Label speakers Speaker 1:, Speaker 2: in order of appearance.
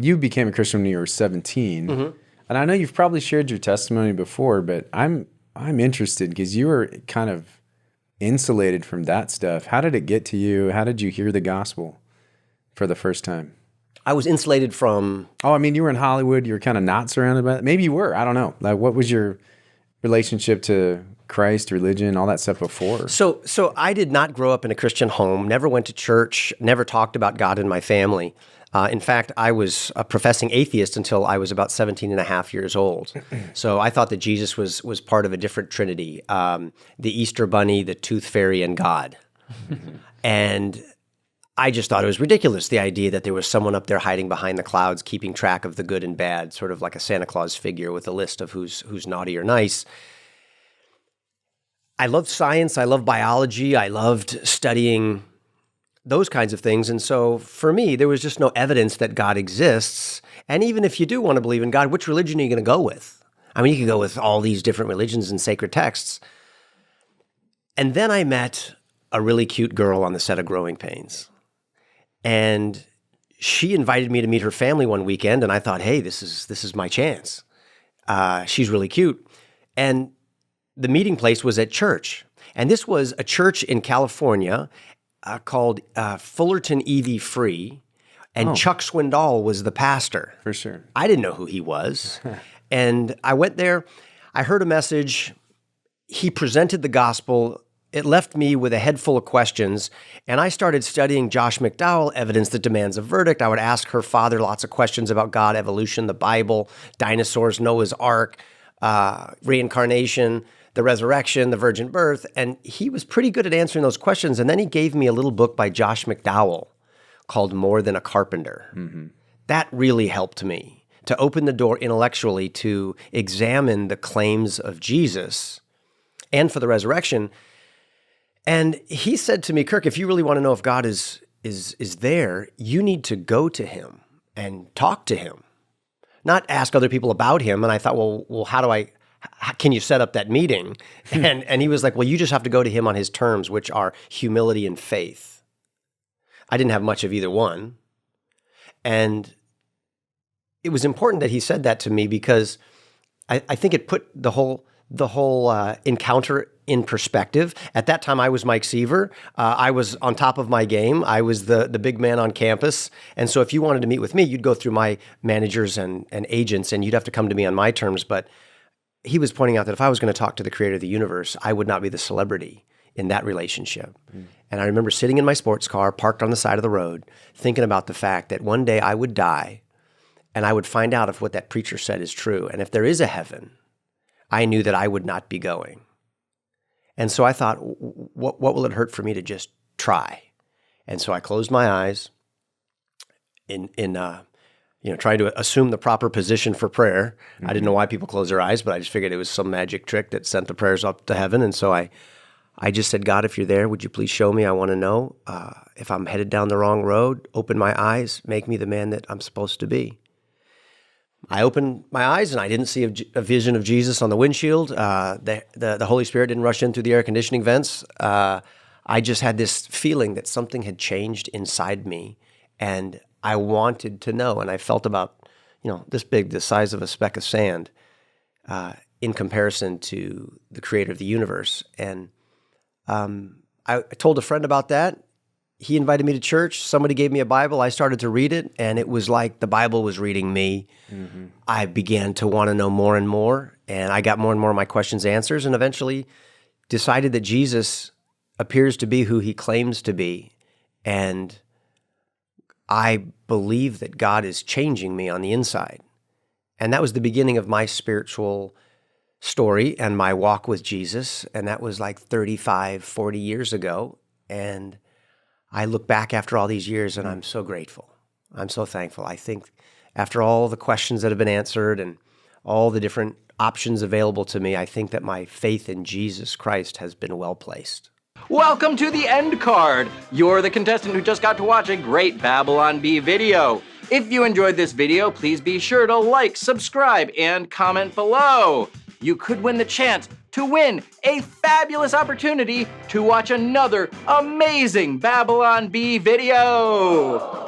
Speaker 1: You became a Christian when you were 17.
Speaker 2: Mm-hmm.
Speaker 1: And I know you've probably shared your testimony before, but I'm interested because you were kind of insulated from that stuff. How did it get to you? How did you hear the gospel for the first time?
Speaker 2: I was insulated from...
Speaker 1: Oh, I mean, you were in Hollywood. You were kind of not surrounded by it. Maybe you were. I don't know. Like, what was your relationship to Christ, religion, all that stuff before?
Speaker 2: So I did not grow up in a Christian home, never went to church, never talked about God in my family. In fact, I was a professing atheist until I was about 17 and a half years old. So I thought that Jesus was part of a different trinity, the Easter Bunny, the Tooth Fairy, and God. And I just thought it was ridiculous, the idea that there was someone up there hiding behind the clouds, keeping track of the good and bad, sort of like a Santa Claus figure with a list of who's naughty or nice. I loved science. I loved biology. I loved studying those kinds of things. And so for me, there was just no evidence that God exists. And even if you do want to believe in God, which religion are you going to go with? I mean, you could go with all these different religions and sacred texts. And then I met a really cute girl on the set of Growing Pains. And she invited me to meet her family one weekend. And I thought, hey, this is my chance. She's really cute. And the meeting place was at church. And this was a church in California called Fullerton EV Free, and Chuck Swindoll was the pastor.
Speaker 1: For sure.
Speaker 2: I didn't know who he was. And I went there. I heard a message. He presented the gospel. It left me with a head full of questions, and I started studying Josh McDowell, Evidence That Demands a Verdict. I would ask her father lots of questions about God, evolution, the Bible, dinosaurs, Noah's Ark, reincarnation, the resurrection, the virgin birth, and he was pretty good at answering those questions. And then he gave me a little book by Josh McDowell called More Than a Carpenter. Mm-hmm. That really helped me to open the door intellectually to examine the claims of Jesus and for the resurrection. And he said to me, Kirk, if you really want to know if God is there, you need to go to him and talk to him, not ask other people about him. And I thought, well, how can you set up that meeting? And he was like, well, you just have to go to him on his terms, which are humility and faith. I didn't have much of either one. And it was important that he said that to me because I think it put the whole encounter in perspective. At that time, I was Mike Seaver. I was on top of my game. I was the big man on campus. And so if you wanted to meet with me, you'd go through my managers and agents, and you'd have to come to me on my terms. But he was pointing out that if I was going to talk to the creator of the universe, I would not be the celebrity in that relationship. Mm. And I remember sitting in my sports car, parked on the side of the road, thinking about the fact that one day I would die, and I would find out if what that preacher said is true. And if there is a heaven, I knew that I would not be going. And so I thought, what will it hurt for me to just try? And so I closed my eyes in trying to assume the proper position for prayer. Mm-hmm. I didn't know why people close their eyes, but I just figured it was some magic trick that sent the prayers up to heaven. And so I just said, God, if you're there, would you please show me? I want to know if I'm headed down the wrong road. Open my eyes, make me the man that I'm supposed to be. I opened my eyes and I didn't see a vision of Jesus on the windshield. The Holy Spirit didn't rush in through the air conditioning vents. I just had this feeling that something had changed inside me, and I wanted to know. And I felt about, this big, the size of a speck of sand, in comparison to the creator of the universe. And I told a friend about that. He invited me to church. Somebody gave me a Bible. I started to read it, and it was like the Bible was reading me. Mm-hmm. I began to want to know more and more, and I got more and more of my questions answers, and eventually decided that Jesus appears to be who he claims to be. And I believe that God is changing me on the inside. And that was the beginning of my spiritual story and my walk with Jesus. And that was like 35, 40 years ago. And I look back after all these years and I'm so grateful. I'm so thankful. I think after all the questions that have been answered and all the different options available to me, I think that my faith in Jesus Christ has been well placed.
Speaker 3: Welcome to the end card. You're the contestant who just got to watch a great Babylon Bee video. If you enjoyed this video, please be sure to like, subscribe, and comment below. You could win the chance to win a fabulous opportunity to watch another amazing Babylon Bee video.